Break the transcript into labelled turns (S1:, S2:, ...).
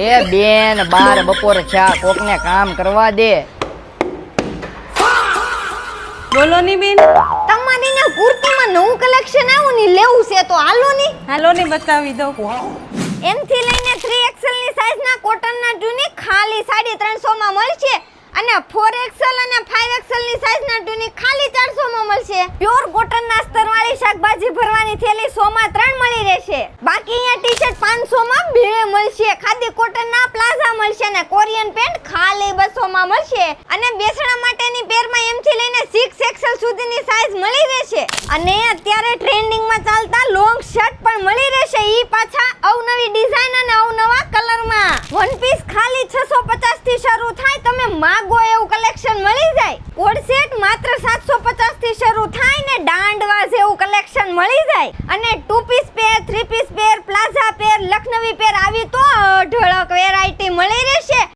S1: એ બેન બાર બપોર ચા કોકને કામ કરવા દે.
S2: બોલો ની બેન.
S3: તમારી ને કુર્તીમાં નવું કલેક્શન આવ્યું ને લેવું છે તો હાલો ની.
S2: હાલો ને બતાવી દો.
S3: M થી લઈને 3XL ની સાઈઝ ના કોટન ના ટ્યુનિક ખાલી 350 માં મળશે અને 4XL અને 5XL ની સાઈઝ ના ટ્યુનિક ખાલી 400 માં મળશે. પ્યોર કોટન ના અસ્તર વાળી શાકભાજી ભરવાની થેલી 100 માં 3 મળી રહેશે. બાકી અહીંયા ટી-શર્ટ 500 માં 2 મળશે. ખાદી કોટન ના પ્લાઝા મળશે અને કોરિયન પેન્ટ ખાલી 200 માં મળશે અને બેસણા માટેની પેરમાં M થી લઈને 6XL સુધીની સાઈઝ મળી રહેશે. અને અત્યારે ટ્રેન્ડિંગ માં ચાલતા લોંગ શર્ટ પણ મળી રહેશે. ઈ પાછા અવનવી ડિઝાઇન અને અવનવા કલરમાં. વન પીસ ખાલી 650 થી શરૂ થાય. તમે માગો એવું કલેક્શન મળી જાય. કોડ સેટ માત્ર 750 થી શરૂ થાય ને દાંડવા જેવું કલેક્શન મળી જાય. અને 2 પીસ પેર, 3 પીસ પેર, પ્લાઝા પેર, લખનવી પેર આવી તો ઢળક વેરાયટી મળી રહેશે.